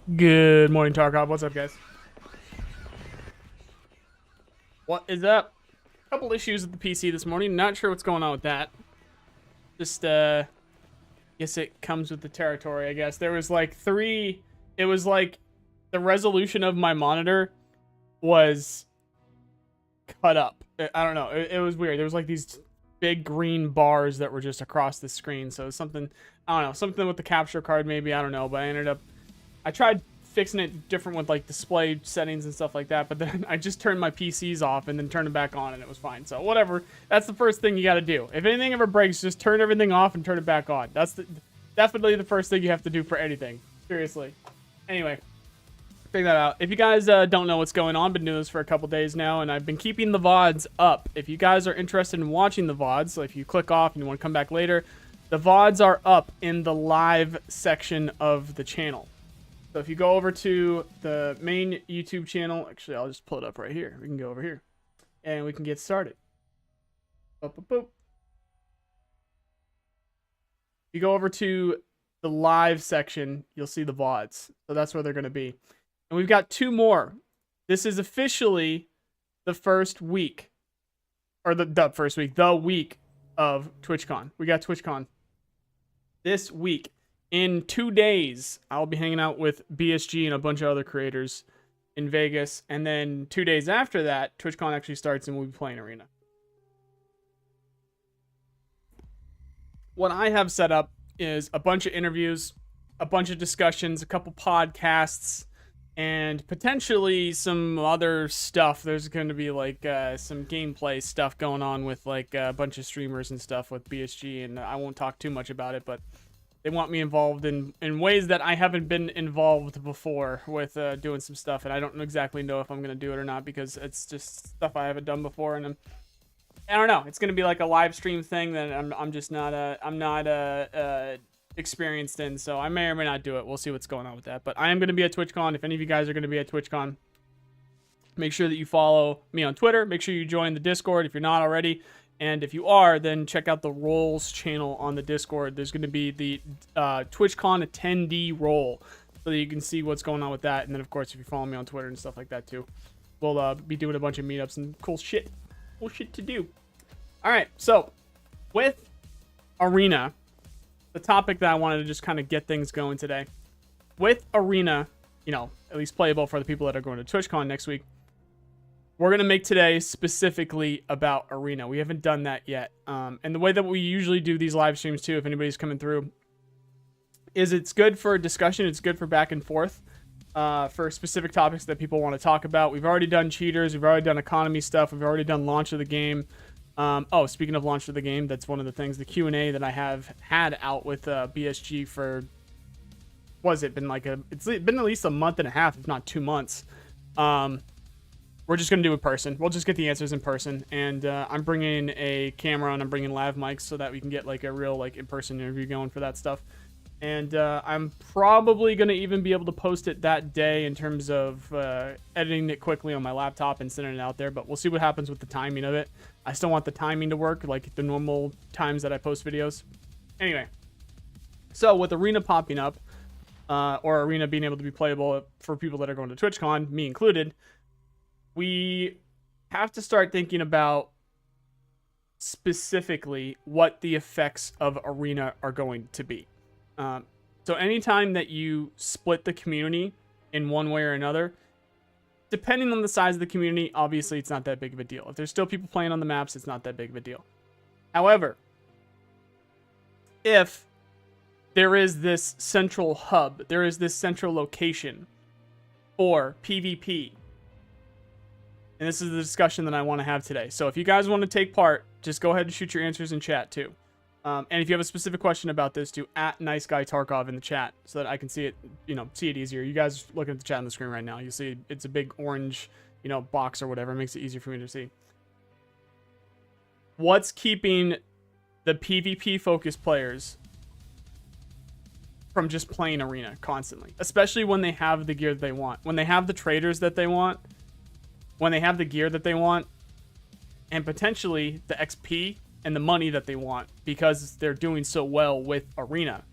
Good morning, Tarkov. What's up, guys? What is up? Couple issues with the PC this morning. Not sure what's going on with that. Just, guess it comes with the territory, I guess. There was like three. It was like the resolution of my monitor was cut up. I don't know. It was weird. There was like these big green bars that were just across the screen. So something, I don't know, something with the capture card maybe. I don't know. But I tried fixing it different with like display settings and stuff like that, but then I just turned my PCs off and then turned them back on and it was fine. So whatever, that's the first thing you got to do. If anything ever breaks, just turn everything off and turn it back on. That's definitely the first thing you have to do for anything. Seriously. Anyway, figure that out. If you guys don't know what's going on, been doing this for a couple days now, and I've been keeping the VODs up. If you guys are interested in watching the VODs, so if you click off and you want to come back later, the VODs are up in the live section of the channel. So if you go over to the main YouTube channel, actually, I'll just pull it up right here. We can go over here and we can get started. Boop, boop, boop. You go over to the live section, you'll see the VODs. So that's where they're going to be. And we've got two more. This is officially the first week, or the first week, the week of TwitchCon. We got TwitchCon this week. In 2 days, I'll be hanging out with BSG and a bunch of other creators in Vegas. And then 2 days after that, TwitchCon actually starts and we'll be playing Arena. What I have set up is a bunch of interviews, a bunch of discussions, a couple podcasts, and potentially some other stuff. There's going to be like some gameplay stuff going on with like a bunch of streamers and stuff with BSG. And I won't talk too much about it, but they want me involved in ways that I haven't been involved before with doing some stuff, and I don't exactly know if I'm going to do it or not because it's just stuff I haven't done before, and I don't know. It's going to be like a live stream thing that I'm just not experienced in, so I may or may not do it. We'll see what's going on with that, but I am going to be at TwitchCon. If any of you guys are going to be at TwitchCon, make sure that you follow me on Twitter. Make sure you join the Discord if you're not already. And if you are, then check out the roles channel on the Discord. There's going to be the TwitchCon attendee role so that you can see what's going on with that. And then, of course, if you follow me on Twitter and stuff like that, too, we'll be doing a bunch of meetups and cool shit. Cool shit to do. All right, so with Arena, the topic that I wanted to just kind of get things going today. With Arena, you know, at least playable for the people that are going to TwitchCon next week, we're going to make today specifically about Arena. We haven't done that yet. And the way that we usually do these live streams, too, if anybody's coming through, is it's good for discussion. It's good for back and forth for specific topics that people want to talk about. We've already done cheaters. We've already done economy stuff. We've already done launch of the game. Oh, speaking of launch of the game, that's one of the things, the Q&A that I have had out with BSG for, it's been at least a month and a half, if not 2 months. We're just going to do it in person. We'll just get the answers in person. And I'm bringing a camera and I'm bringing lav mics so that we can get like a real like in-person interview going for that stuff. And I'm probably going to even be able to post it that day in terms of editing it quickly on my laptop and sending it out there. But we'll see what happens with the timing of it. I still want the timing to work like the normal times that I post videos. Anyway, so with Arena popping up, or Arena being able to be playable for people that are going to TwitchCon, me included, we have to start thinking about specifically what the effects of Arena are going to be. So anytime that you split the community in one way or another, depending on the size of the community, obviously it's not that big of a deal. If there's still people playing on the maps, it's not that big of a deal. However, if there is this central hub, there is this central location for PvP, and this is the discussion that I want to have today. So if you guys want to take part, just go ahead and shoot your answers in chat too. And if you have a specific question about this, do @NiceGuyTarkov in the chat so that I can see it, see it easier. You guys looking at the chat on the screen right now, you see it's a big orange, box or whatever. It makes it easier for me to see. What's keeping the PvP focused players from just playing Arena constantly, especially when they have the gear that they want, when they have the traders that they want, when they have the gear that they want, and potentially the XP and the money that they want because they're doing so well with Arena?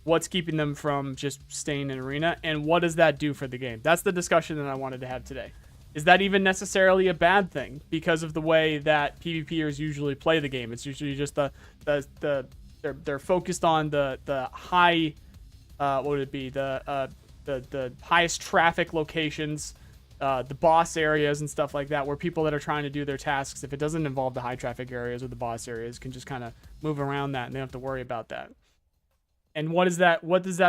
What's keeping them from just staying in arena, and what does that do for the game? That's the discussion that I wanted to have today. Is that even necessarily a bad thing because of the way that PvPers usually play the game? It's usually just they're focused on the high, what would it be, the highest traffic locations, the boss areas and stuff like that, where people that are trying to do their tasks, if it doesn't involve the high traffic areas or the boss areas, can just kind of move around that and they don't have to worry about that. And what does that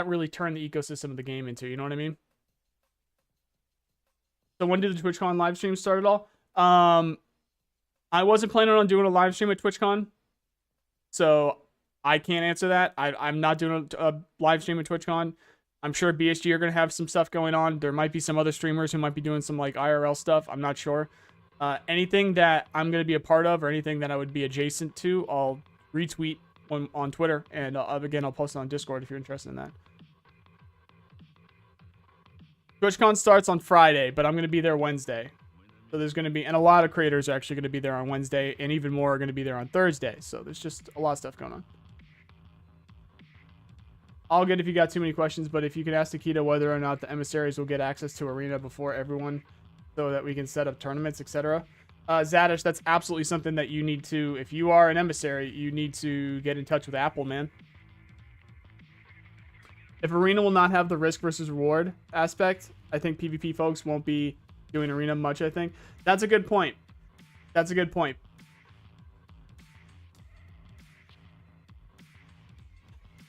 really turn the ecosystem of the game into? You know what I mean? So when did the TwitchCon live stream start at all? I wasn't planning on doing a live stream at TwitchCon, so I can't answer that. I'm not doing a live stream at TwitchCon. I'm sure BSG are going to have some stuff going on. There might be some other streamers who might be doing some like IRL stuff. I'm not sure. Anything that I'm going to be a part of or anything that I would be adjacent to, I'll retweet on Twitter. And again, I'll post it on Discord if you're interested in that. TwitchCon starts on Friday, but I'm going to be there Wednesday. So there's going to be, and a lot of creators are actually going to be there on Wednesday, and even more are going to be there on Thursday. So there's just a lot of stuff going on. All good if you got too many questions, but if you could ask Takeda whether or not the emissaries will get access to Arena before everyone so that we can set up tournaments, etc. Zadish, that's absolutely something that you need to, if you are an emissary, you need to get in touch with Apple, man. If Arena will not have the risk versus reward aspect, I think PvP folks won't be doing Arena much, I think. That's a good point. That's a good point.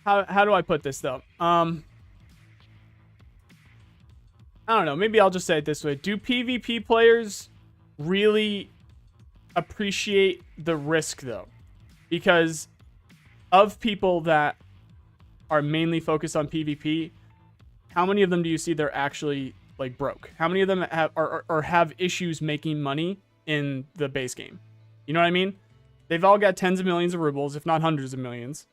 How do I put this, though? I don't know. Maybe I'll just say it this way. Do PvP players really appreciate the risk, though? Because of people that are mainly focused on PvP, how many of them do you see they're actually like broke? How many of them have issues making money in the base game? You know what I mean? They've all got tens of millions of rubles, if not hundreds of millions.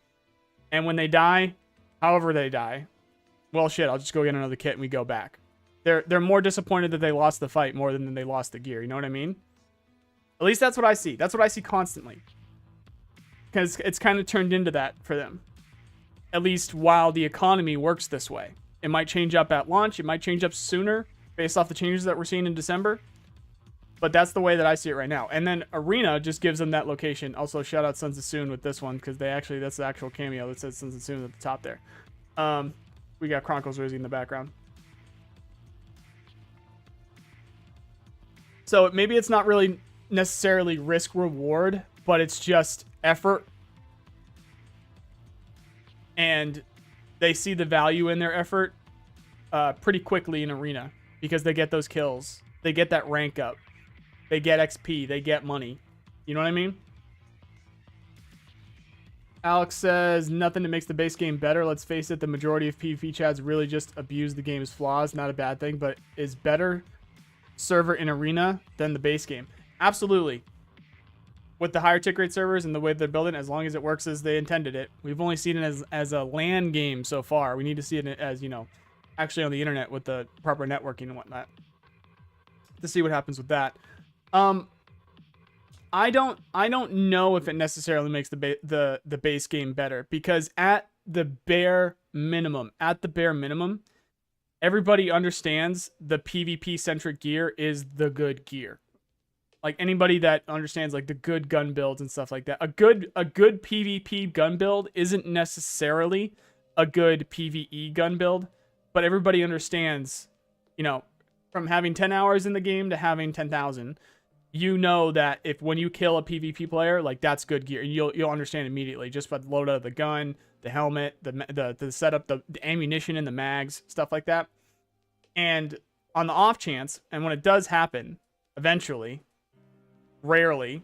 And when they die, however they die, well, shit, I'll just go get another kit and we go back. They're more disappointed that they lost the fight more than they lost the gear. You know what I mean? At least that's what I see. That's what I see constantly. Because it's kind of turned into that for them. At least while the economy works this way. It might change up at launch. It might change up sooner based off the changes that we're seeing in December. But that's the way that I see it right now. And then Arena just gives them that location. Also, shout out Sons of Soon with this one, because that's the actual cameo that says Sons of Soon at the top there. We got Chronicles Rizzy in the background. So maybe it's not really necessarily risk reward, but it's just effort. And they see the value in their effort pretty quickly in Arena, because they get those kills. They get that rank up. They get XP. They get money. You know what I mean? Alex says, nothing that makes the base game better. Let's face it, the majority of PvP chads really just abuse the game's flaws. Not a bad thing, but is better server in Arena than the base game. Absolutely. With the higher tick rate servers and the way they're building, as long as it works as they intended it. We've only seen it as a LAN game so far. We need to see it as, you know, actually on the internet with the proper networking and whatnot to see what happens with that. I don't know if it necessarily makes the base game better, because at the bare minimum, everybody understands the PvP centric gear is the good gear. Like anybody that understands like the good gun builds and stuff like that. A good PvP gun build isn't necessarily a good PvE gun build, but everybody understands, you know, from having 10 hours in the game to having 10,000, you know that if when you kill a PvP player, like that's good gear. You'll understand immediately just by the loadout of the gun, the helmet, the setup, the ammunition and the mags, stuff like that. And on the off chance, and when it does happen, eventually, rarely,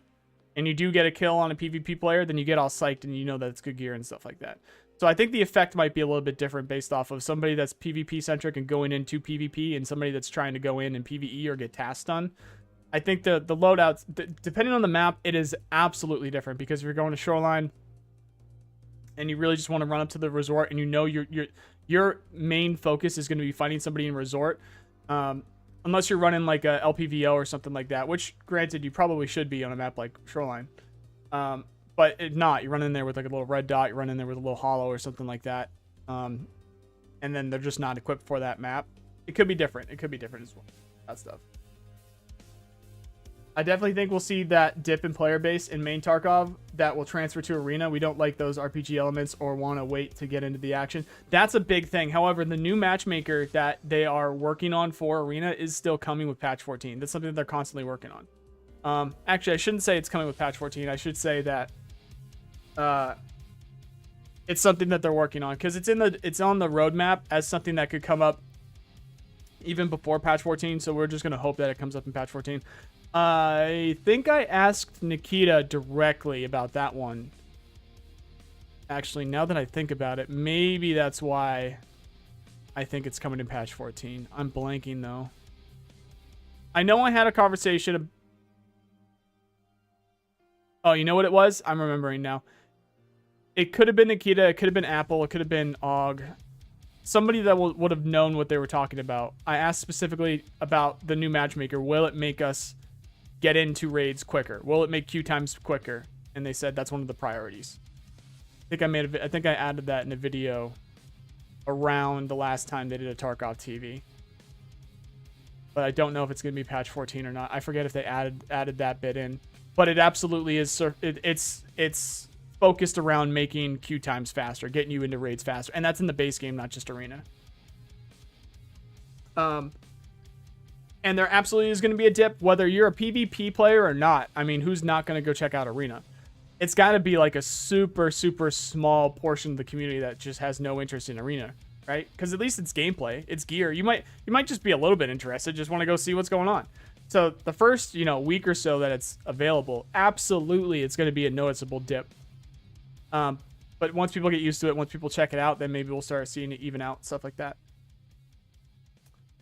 and you do get a kill on a PvP player, then you get all psyched and you know that it's good gear and stuff like that. So I think the effect might be a little bit different based off of somebody that's PvP centric and going into PvP and somebody that's trying to go in and PvE or get tasks done. I think the loadouts, depending on the map, it is absolutely different, because if you're going to Shoreline and you really just want to run up to the resort and you know your main focus is going to be fighting somebody in resort, unless you're running like a LPVO or something like that, which granted you probably should be on a map like Shoreline, but if not, you run in there with like a little red dot, you run in there with a little hollow or something like that. And then they're just not equipped for that map. It could be different. It could be different as well. That stuff. I definitely think we'll see that dip in player base in main Tarkov that will transfer to Arena. We don't like those RPG elements or want to wait to get into the action. That's a big thing. However, the new matchmaker that they are working on for Arena is still coming with patch 14. That's something that they're constantly working on. Actually, I shouldn't say it's coming with patch 14. I should say that it's something that they're working on, because it's on the roadmap as something that could come up even before patch 14. So we're just going to hope that it comes up in patch 14. I think I asked Nikita directly about that one. Actually, now that I think about it, maybe that's why I think it's coming in patch 14. I'm blanking, though. I know I had a conversation. Oh, you know what it was? I'm remembering now. It could have been Nikita. It could have been Apple. It could have been Og. Somebody that would have known what they were talking about. I asked specifically about the new matchmaker. Will it make us get into raids quicker? Will it make queue times quicker? And they said that's one of the priorities. I think I added that in a video around the last time they did a Tarkov TV. But I don't know if it's going to be patch 14 or not. I forget if they added that bit in. But it absolutely is. It's focused around making queue times faster, getting you into raids faster, and that's in the base game, not just Arena. And there absolutely is going to be a dip, whether you're a PvP player or not. I mean, who's not going to go check out Arena? It's got to be like a super, super small portion of the community that just has no interest in Arena, right? Because at least it's gameplay, it's gear. You might just be a little bit interested, just want to go see what's going on. So the first, week or so that it's available, absolutely it's going to be a noticeable dip. But once people get used to it, once people check it out, then maybe we'll start seeing it even out, stuff like that.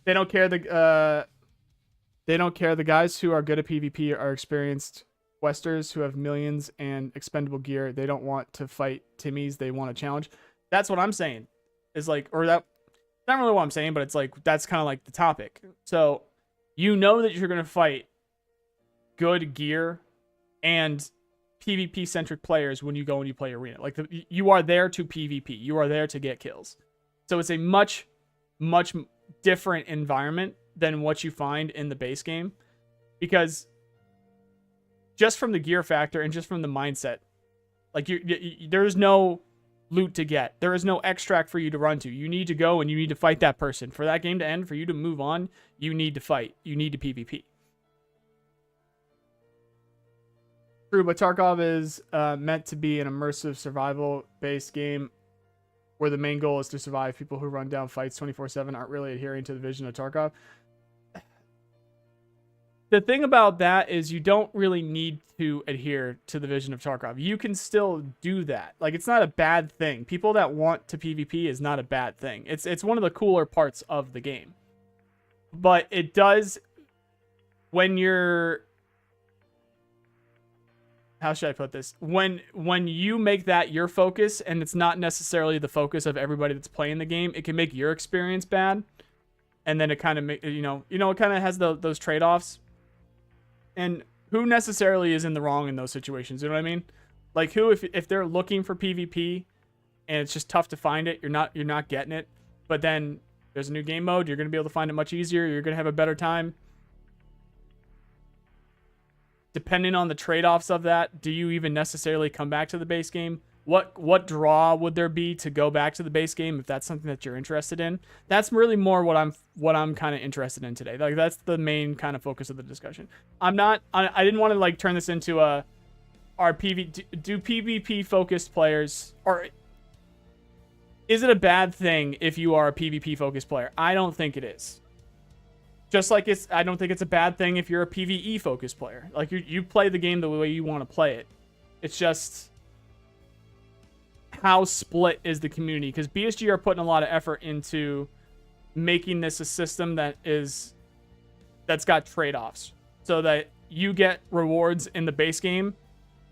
They don't care the guys who are good at PvP are experienced Westers who have millions and expendable gear. They don't want to fight Timmies. They want a challenge. That's what I'm saying. Is like, or that, not really what I'm saying, but it's like, that's kind of like the topic. So you know that you're going to fight good gear and PvP centric players when you go and you play Arena. Like you are there to PvP. You are there to get kills. So it's a much, much different environment than what you find in the base game, because just from the gear factor and just from the mindset, like there is no loot to get. There is no extract for you to run to. You need to go and you need to fight that person. For that game to end, for you to move on, you need to fight. You need to PvP. True, but Tarkov is meant to be an immersive survival-based game where the main goal is to survive. People who run down fights 24/7 aren't really adhering to the vision of Tarkov. The thing about that is you don't really need to adhere to the vision of Tarkov. You can still do that. Like, it's not a bad thing. People that want to PvP is not a bad thing. It's one of the cooler parts of the game. But it does, when you're, how should I put this? When you make that your focus and it's not necessarily the focus of everybody that's playing the game, it can make your experience bad. And then it kind of make, it kind of has those trade-offs. And who necessarily is in the wrong in those situations? You know what I mean? Like, who, if they're looking for PvP and it's just tough to find it, you're not getting it. But then there's a new game mode, you're going to be able to find it much easier. You're going to have a better time. Depending on the trade-offs of that, do you even necessarily come back to the base game? What draw would there be to go back to the base game if that's something that you're interested in? That's really more what I'm kind of interested in today. Like, that's the main kind of focus of the discussion. I didn't want to like turn this into do PvP focused players, or is it a bad thing if you are a PvP focused player? I don't think it is. Just like I don't think it's a bad thing if you're a PvE focused player. Like, you play the game the way you want to play it. It's just how split is the community, because BSG are putting a lot of effort into making this a system that's got trade-offs, so that you get rewards in the base game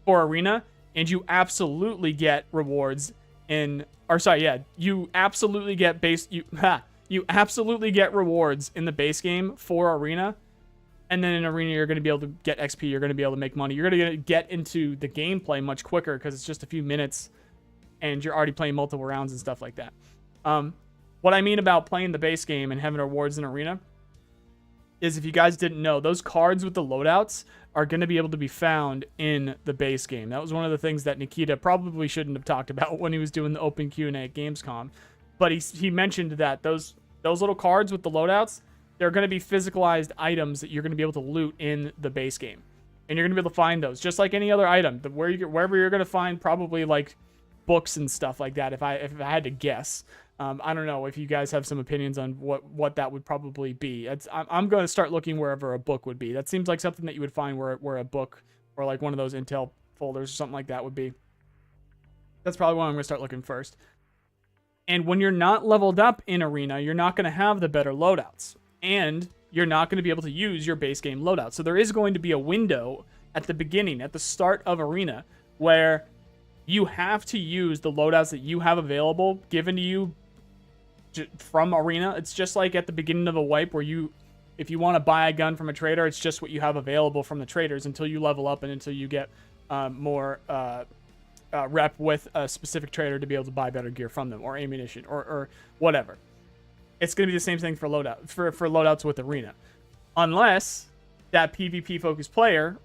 for Arena, and you absolutely get rewards you absolutely get rewards in the base game for Arena. And then in Arena, you're going to be able to get XP. You're going to be able to make money. You're going to get into the gameplay much quicker because it's just a few minutes and you're already playing multiple rounds and stuff like that. What I mean about playing the base game and having rewards in arena is, if you guys didn't know, those cards with the loadouts are going to be able to be found in the base game. That was one of the things that Nikita probably shouldn't have talked about when he was doing the open Q&A at Gamescom. But he mentioned that those little cards with the loadouts, they're going to be physicalized items that you're going to be able to loot in the base game. And you're going to be able to find those just like any other item. Wherever you're going to find probably like books and stuff like that, if I had to guess. I don't know if you guys have some opinions on what that would probably be. I'm going to start looking wherever a book would be. That seems like something that you would find where a book or like one of those Intel folders or something like that would be. That's probably where I'm going to start looking first. And when you're not leveled up in Arena, you're not going to have the better loadouts. And you're not going to be able to use your base game loadout. So there is going to be a window at the beginning, at the start of Arena, where you have to use the loadouts that you have available, given to you from Arena. It's just like at the beginning of a wipe where if you want to buy a gun from a trader, it's just what you have available from the traders until you level up and until you get more rep with a specific trader to be able to buy better gear from them, or ammunition, or whatever. It's going to be the same thing for loadout for loadouts with Arena, unless that PvP focused player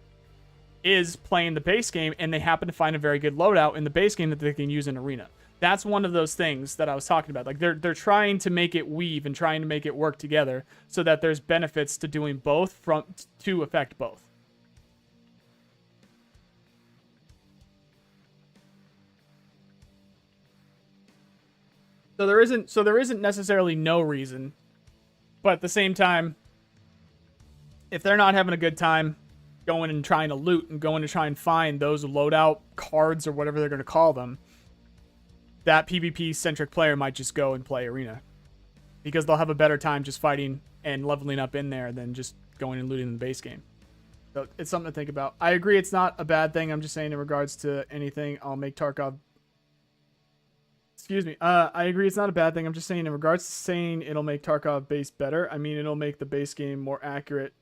is playing the base game and they happen to find a very good loadout in the base game that they can use in Arena. That's one of those things that I was talking about. Like they're trying to make it weave and trying to make it work together so that there's benefits to doing both to affect both. So there isn't necessarily no reason, but at the same time, if they're not having a good time going and trying to loot and going to try and find those loadout cards or whatever they're going to call them, that PvP-centric player might just go and play Arena, because they'll have a better time just fighting and leveling up in there than just going and looting in the base game. So it's something to think about. I agree it's not a bad thing. I'm just saying in regards to anything, I'll make Tarkov... Excuse me. I agree it's not a bad thing. I'm just saying in regards to saying it'll make Tarkov base better, I mean it'll make the base game more accurate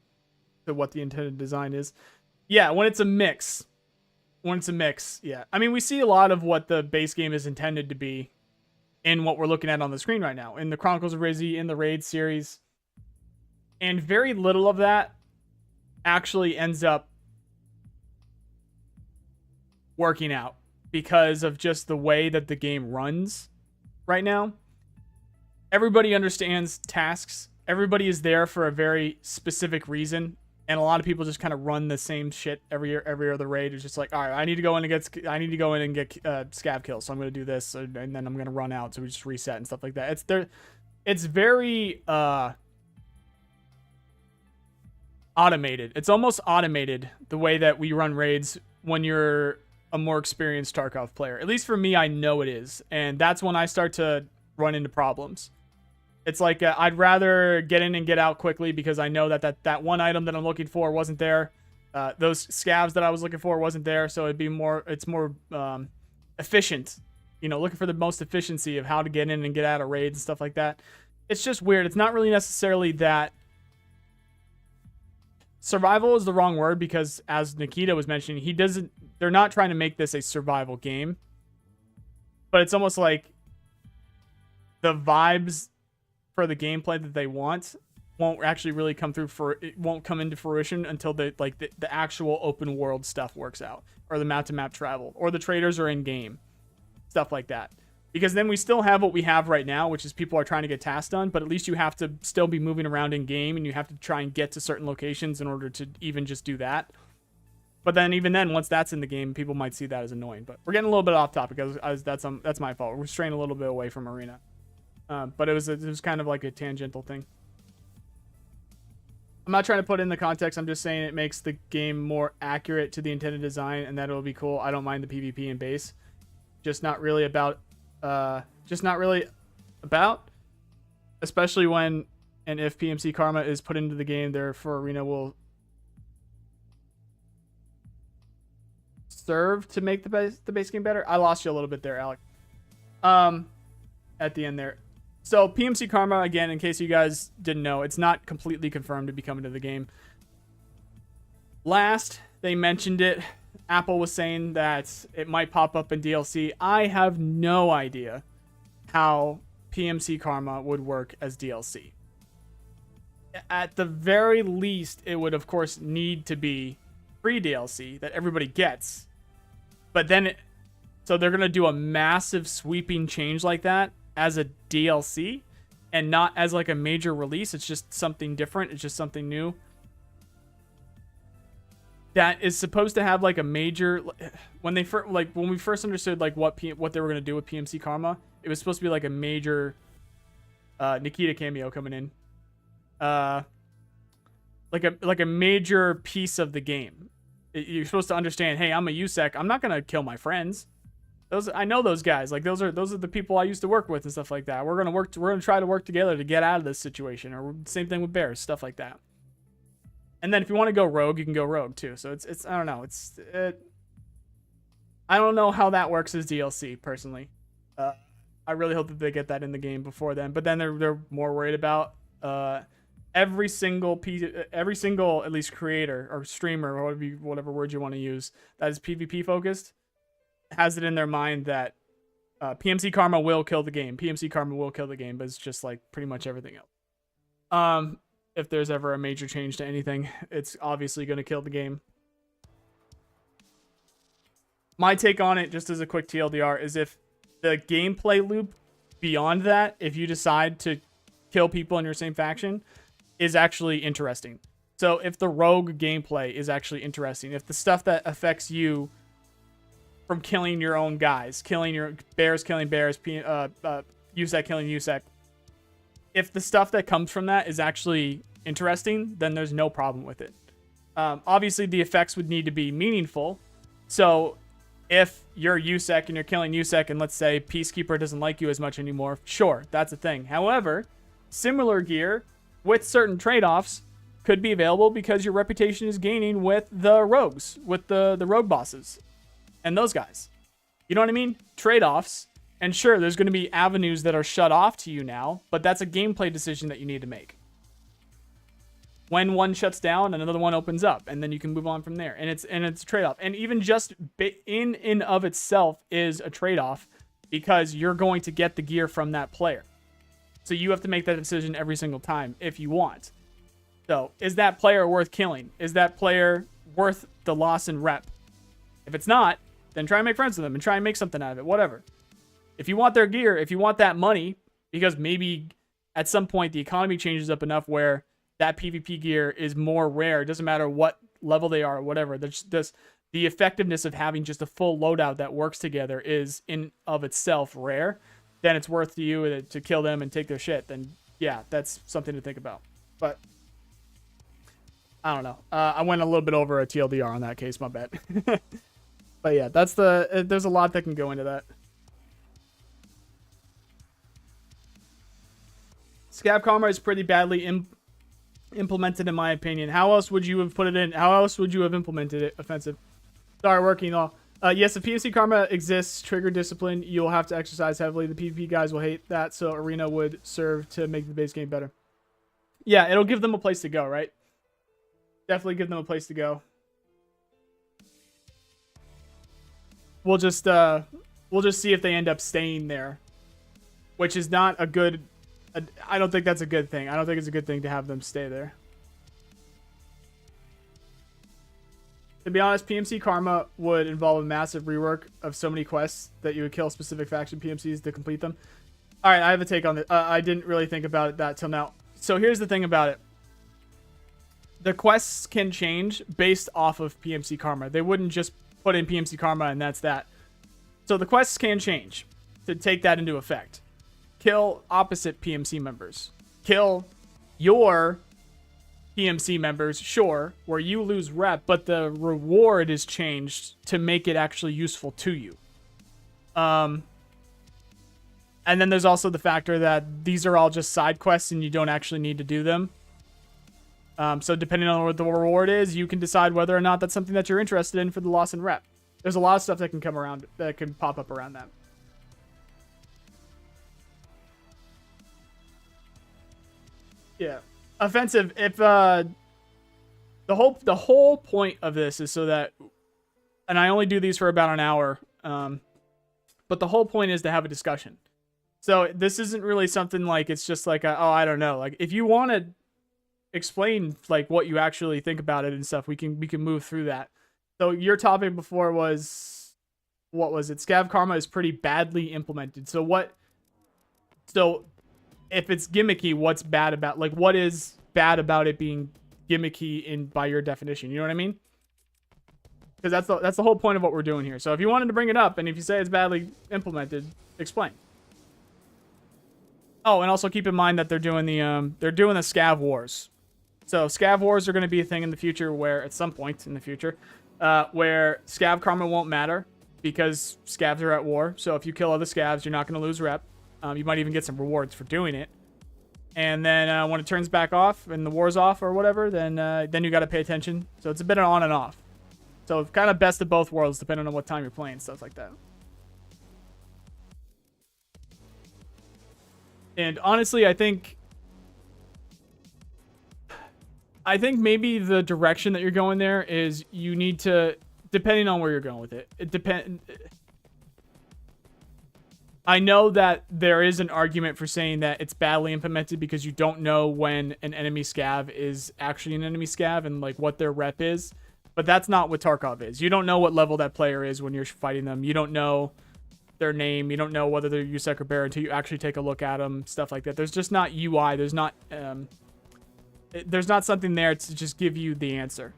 to what the intended design is. Yeah, when it's a mix. Yeah. I mean, we see a lot of what the base game is intended to be in what we're looking at on the screen right now, in the Chronicles of Rizzy, in the Raid series. And very little of that actually ends up working out because of just the way that the game runs right now. Everybody understands tasks. Everybody is there for a very specific reason. And a lot of people just kind of run the same shit every other raid. It's just like, all right, I need to go in and get scav kills, so I'm going to do this, and then I'm going to run out, so we just reset and stuff like that. It's very automated. It's almost automated the way that we run raids when you're a more experienced Tarkov player. At least for me, I know it is, and that's when I start to run into problems. It's like I'd rather get in and get out quickly because I know that one item that I'm looking for wasn't there. Those scavs that I was looking for wasn't there, so it's more efficient. You know, looking for the most efficiency of how to get in and get out of raids and stuff like that. It's just weird. It's not really necessarily that... Survival is the wrong word because, as Nikita was mentioning, they're not trying to make this a survival game. But it's almost like the vibes for the gameplay that they want won't actually really come through it won't come into fruition until the actual open world stuff works out, or the map to map travel, or the traders are in game, stuff like that. Because then we still have what we have right now, which is people are trying to get tasks done, but at least you have to still be moving around in game, and you have to try and get to certain locations in order to even just do that. But then even then, once that's in the game, people might see that as annoying. But we're getting a little bit off topic, because that's my fault. We're straying a little bit away from Arena. But it was kind of like a tangential thing. I'm not trying to put in the context. I'm just saying it makes the game more accurate to the intended design, and that it'll be cool. I don't mind the PvP and base. Just not really about. Especially when and if PMC Karma is put into the game, therefore Arena will serve to make the base game better. I lost you a little bit there, Alec. At the end there. So PMC Karma, again, in case you guys didn't know, it's not completely confirmed to be coming to the game. Last they mentioned it, Apple was saying that it might pop up in DLC. I have no idea how PMC Karma would work as DLC. At the very least, it would, of course, need to be free DLC that everybody gets. But then, so they're going to do a massive sweeping change like that as a DLC and not as like a major release. It's just something different. It's just something new. That is supposed to have like a major, when we first understood like what they were going to do with PMC Karma, it was supposed to be like a major Nikita cameo coming in. Like a major piece of the game. You're supposed to understand, hey, I'm a USEC. I'm not gonna kill my friends. I know those guys. Like those are the people I used to work with and stuff like that. We're gonna try to work together to get out of this situation. Or same thing with bears, stuff like that. And then if you want to go rogue, you can go rogue too. So it's I don't know. I don't know how that works as DLC personally. I really hope that they get that in the game before then. But then they're more worried about every single at least creator or streamer or whatever word you want to use that is PvP focused has it in their mind that PMC Karma will kill the game. PMC Karma will kill the game, but it's just like pretty much everything else. If there's ever a major change to anything, it's obviously going to kill the game. My take on it, just as a quick TLDR, is if the gameplay loop beyond that, if you decide to kill people in your same faction, is actually interesting. So if the rogue gameplay is actually interesting, if the stuff that affects you from killing your own guys, killing your bears, killing bears, USEC killing USEC, if the stuff that comes from that is actually interesting, then there's no problem with it. Obviously, the effects would need to be meaningful. So if you're USEC and you're killing USEC and let's say Peacekeeper doesn't like you as much anymore, sure, that's a thing. However, similar gear with certain trade-offs could be available because your reputation is gaining with the rogues, with the rogue bosses and those guys. You know what I mean? Trade-offs. And sure, there's going to be avenues that are shut off to you now, but that's a gameplay decision that you need to make. When one shuts down, another one opens up, and then you can move on from there. And it's a trade-off. And even just in and of itself is a trade-off because you're going to get the gear from that player. So you have to make that decision every single time if you want. So is that player worth killing? Is that player worth the loss in rep? If it's not, then try and make friends with them and try and make something out of it, whatever. If you want their gear, if you want that money, because maybe at some point the economy changes up enough where that PvP gear is more rare, it doesn't matter what level they are or whatever. The effectiveness of having just a full loadout that works together is in of itself rare. Then it's worth to you to kill them and take their shit. Then yeah, that's something to think about. But I don't know. I went a little bit over a TLDR on that case, my bad. But yeah, there's a lot that can go into that. Scav Karma is pretty badly implemented in my opinion. How else would you have put it in? How else would you have implemented it? Offensive. Sorry, working all. Yes, if PMC Karma exists, trigger discipline, you'll have to exercise heavily. The PvP guys will hate that, so Arena would serve to make the base game better. Yeah, it'll give them a place to go, right? Definitely give them a place to go. We'll just see if they end up staying there, which is not a good. I don't think that's a good thing. I don't think it's a good thing to have them stay there. To be honest, PMC Karma would involve a massive rework of so many quests that you would kill specific faction PMCs to complete them. All right, I have a take on this. I didn't really think about that till now. So here's the thing about it. The quests can change based off of PMC Karma. They wouldn't just put in PMC Karma and that's that. So the quests can change to take that into effect. Kill opposite PMC members. Kill your PMC members, sure, where you lose rep, but the reward is changed to make it actually useful to you. And then there's also the factor that these are all just side quests and you don't actually need to do them. So depending on what the reward is, you can decide whether or not that's something that you're interested in for the loss in rep. There's a lot of stuff that can come around, that can pop up around that. Yeah. Offensive, if the whole point of this is so that, and I only do these for about an hour, but the whole point is to have a discussion. So this isn't really something like it's just like oh, I don't know. Like if you want to explain like what you actually think about it and stuff, we can move through that. So your topic before was, what was it? Scav karma is pretty badly implemented. So if it's gimmicky, what's bad about, like, what is bad about it being gimmicky by your definition? You know what I mean? Because that's the whole point of what we're doing here. So if you wanted to bring it up, and if you say it's badly implemented, explain. Oh, and also keep in mind that they're doing the Scav wars. So Scav wars are going to be a thing in the future, where at some point in the future, where Scav karma won't matter because Scavs are at war. So if you kill other Scavs, you're not going to lose rep. You might even get some rewards for doing it. And then when it turns back off and the war's off or whatever, then you got to pay attention. So it's a bit of on and off. So kind of best of both worlds, depending on what time you're playing, stuff like that. And honestly, I think maybe the direction that you're going there is you need to, depending on where you're going with it. I know that there is an argument for saying that it's badly implemented because you don't know when an enemy scav is actually an enemy scav and like what their rep is. But that's not what Tarkov is. You don't know what level that player is when you're fighting them. You don't know their name. You don't know whether they're USEC or bear until you actually take a look at them, stuff like that. There's just not UI. There's not something there to just give you the answer.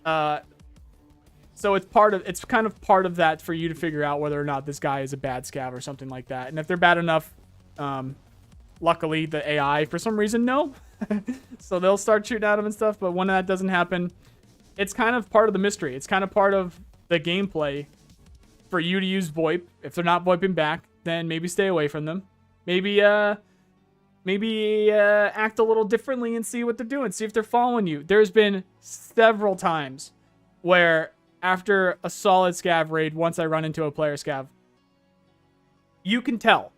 So it's kind of part of that for you to figure out whether or not this guy is a bad scav or something like that. And if they're bad enough, luckily the AI for some reason know. So they'll start shooting at him and stuff. But when that doesn't happen, it's kind of part of the mystery. It's kind of part of the gameplay for you to use VoIP. If they're not VoIPing back, then maybe stay away from them. Maybe act a little differently and see what they're doing. See if they're following you. There's been several times where after a solid scav raid, once I run into a player scav, you can tell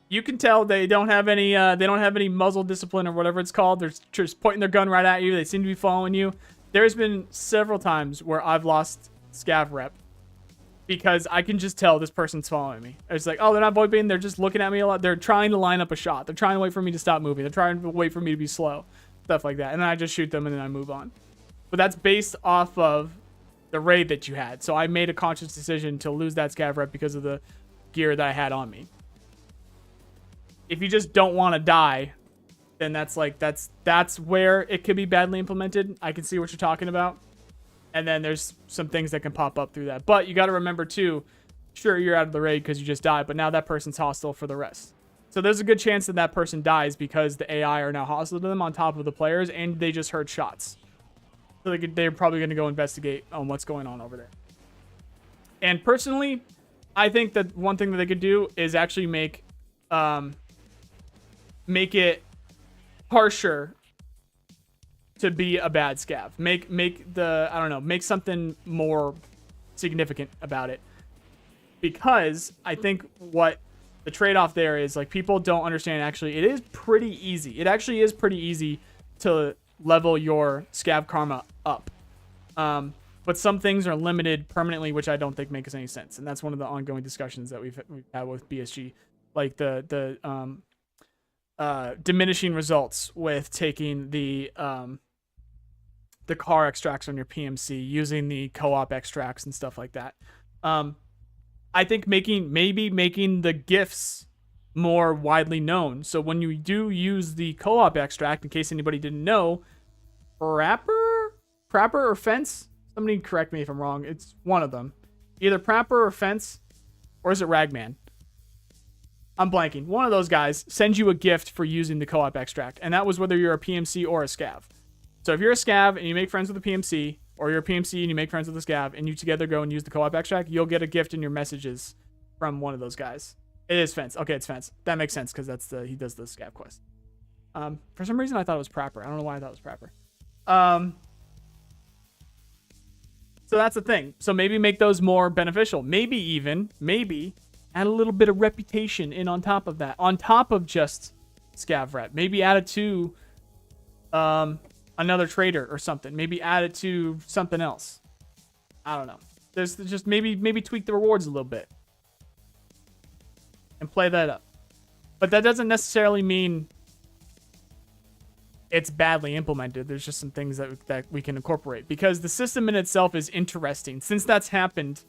they don't have any muzzle discipline or whatever it's called. They're just pointing their gun right at you. They seem to be following you. There's been several times where I've lost scav rep because I can just tell this person's following me. It's like, oh, they're not VoIPing. They're just looking at me a lot. They're trying to line up a shot. They're trying to wait for me to stop moving. They're trying to wait for me to be slow, stuff like that. And then I just shoot them and then I move on. But that's based off of the raid that you had. So I made a conscious decision to lose that scav rep because of the gear that I had on me. If you just don't want to die, then that's where it could be badly implemented. I can see what you're talking about. And then there's some things that can pop up through that. But you got to remember too, sure, you're out of the raid because you just died, but now that person's hostile for the rest. So there's a good chance that that person dies because the AI are now hostile to them on top of the players and they just heard shots. So they're probably going to go investigate on what's going on over there. And personally, I think that one thing that they could do is actually make it harsher to be a bad scav. Make something more significant about it. Because I think what the trade-off there is, like, people don't understand, actually, it is pretty easy. It actually is pretty easy to level your scav karma up. But some things are limited permanently, which I don't think makes any sense. And that's one of the ongoing discussions that we've had with BSG. Like the diminishing results with taking the car extracts on your PMC, using the co-op extracts and stuff like that. I think maybe making the gifts more widely known. So when you do use the co-op extract, in case anybody didn't know, Prapper or Fence? Somebody correct me if I'm wrong. It's one of them. Either Prapper or Fence, or is it Ragman? I'm blanking. One of those guys sends you a gift for using the co-op extract, and that was whether you're a PMC or a scav. So if you're a scav and you make friends with a PMC, or you're a PMC and you make friends with a scav, and you together go and use the co-op extract, you'll get a gift in your messages from one of those guys. It is Fence. Okay, it's Fence. That makes sense because he does the scav quest. For some reason I thought it was Prapper. I don't know why I thought it was Prapper. So that's the thing. So maybe make those more beneficial. Maybe add a little bit of reputation in on top of that. On top of just scav rep. Maybe add it to another trader or something. Maybe add it to something else. I don't know. There's just maybe tweak the rewards a little bit. And play that up. But that doesn't necessarily mean it's badly implemented. There's just some things that we can incorporate, because the system in itself is interesting. Since that's happened,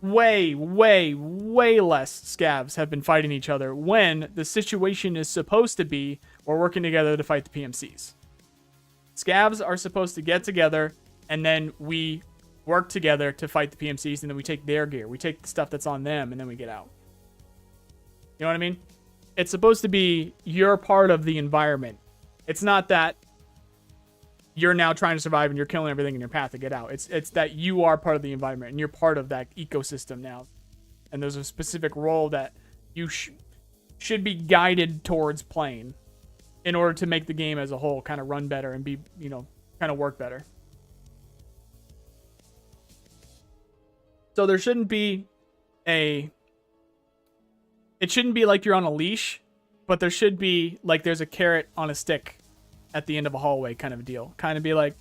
way less scavs have been fighting each other when the situation is supposed to be we're working together to fight the PMCs. Scavs are supposed to get together, and then we work together to fight the PMCs, and then we take their gear. We take the stuff that's on them, and then we get out. You know what I mean? It's supposed to be you're part of the environment. It's not that you're now trying to survive and you're killing everything in your path to get out. It's that you are part of the environment and you're part of that ecosystem now. And there's a specific role that you should be guided towards playing in order to make the game as a whole kind of run better and be, you know, kind of work better. So there shouldn't be it shouldn't be like you're on a leash, but there should be like there's a carrot on a stick at the end of a hallway kind of a deal. Kind of be like,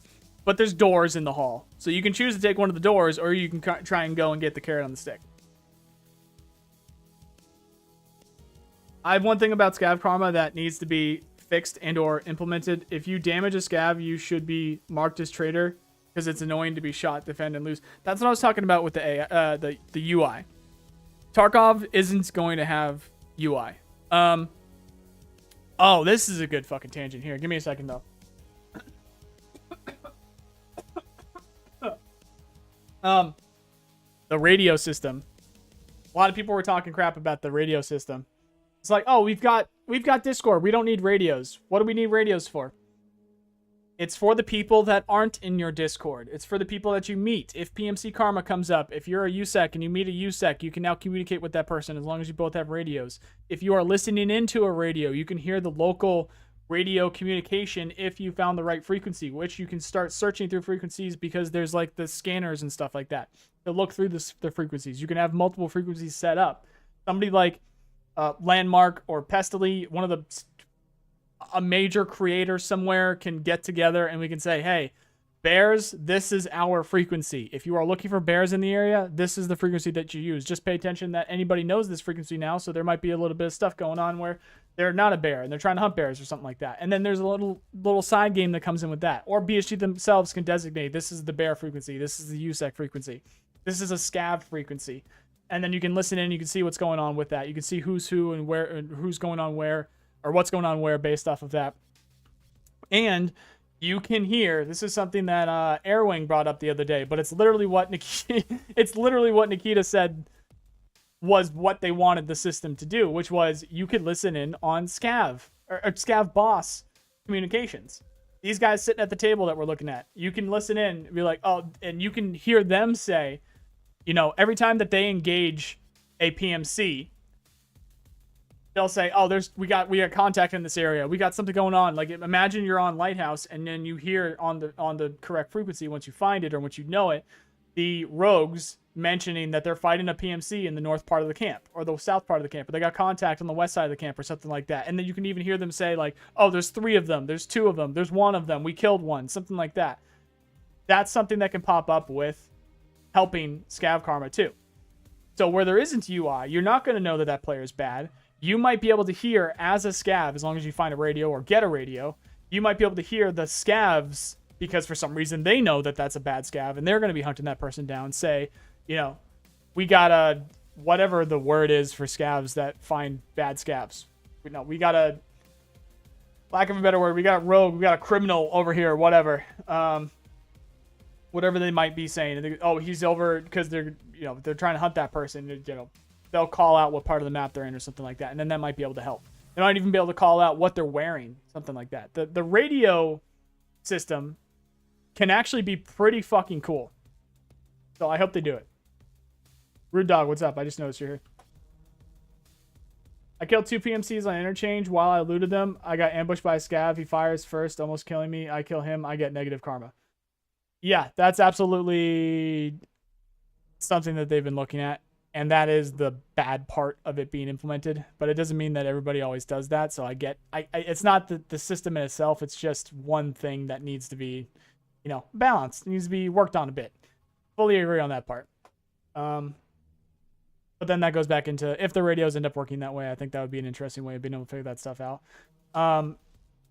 but there's doors in the hall. So you can choose to take one of the doors, or you can try and go and get the carrot on the stick. I have one thing about scav karma that needs to be fixed and or implemented. If you damage a scav, you should be marked as traitor, because it's annoying to be shot, defend, and lose. That's what I was talking about with the UI. Tarkov isn't going to have UI. Oh, this is a good fucking tangent here. Give me a second, though. The radio system. A lot of people were talking crap about the radio system. It's like, oh, we've got Discord. We don't need radios. What do we need radios for? It's for the people that aren't in your Discord. It's for the people that you meet. If PMC Karma comes up, if you're a USEC and you meet a USEC, you can now communicate with that person as long as you both have radios. If you are listening into a radio, you can hear the local radio communication if you found the right frequency, which you can start searching through frequencies because there's like the scanners and stuff like that to look through the frequencies. You can have multiple frequencies set up. Somebody like Landmark or Pestily, a major creator somewhere can get together and we can say, hey, bears, this is our frequency. If you are looking for bears in the area, this is the frequency that you use. Just pay attention that anybody knows this frequency now, so there might be a little bit of stuff going on where they're not a bear and they're trying to hunt bears or something like that. And then there's a little side game that comes in with that. Or BSG themselves can designate, this is the bear frequency, this is the USEC frequency, this is a scav frequency. And then you can listen in, you can see what's going on with that. You can see who's who and where, and who's going on where, or what's going on where based off of that. And you can hear, this is something that Airwing brought up the other day, but it's literally what Nikita said was what they wanted the system to do, which was you could listen in on Scav or Scav boss communications. These guys sitting at the table that we're looking at, you can listen in and be like, oh, and you can hear them say, you know, every time that they engage a PMC, they'll say, oh, we got contact in this area. We got something going on. Like, imagine you're on Lighthouse and then you hear on the correct frequency, once you find it or once you know it, the rogues mentioning that they're fighting a PMC in the north part of the camp or the south part of the camp, or they got contact on the west side of the camp or something like that. And then you can even hear them say like, oh, there's 3 of them. There's 2 of them. There's 1 of them. We killed 1. Something like that. That's something that can pop up with helping Scav Karma too. So where there isn't UI, you're not going to know that that player is bad. You might be able to hear as a scav, as long as you find a radio or get a radio, you might be able to hear the scavs because for some reason they know that that's a bad scav and they're going to be hunting that person down. Say, you know, we got a, whatever the word is for scavs that find bad scavs. We got a, lack of a better word, we got a rogue, we got a criminal over here, whatever. Whatever they might be saying. They, oh, he's over because they're trying to hunt that person. You know, they'll call out what part of the map they're in or something like that, and then that might be able to help. They might even be able to call out what they're wearing, something like that. The radio system can actually be pretty fucking cool. So I hope they do it. Rude Dog, what's up? I just noticed you're here. I killed 2 PMCs on interchange while I looted them. I got ambushed by a scav. He fires first, almost killing me. I kill him. I get negative karma. Yeah, that's absolutely something that they've been looking at. And that is the bad part of it being implemented. But it doesn't mean that everybody always does that. So it's not the system in itself. It's just one thing that needs to be, you know, balanced. It needs to be worked on a bit. Fully agree on that part. But then that goes back into, if the radios end up working that way, I think that would be an interesting way of being able to figure that stuff out.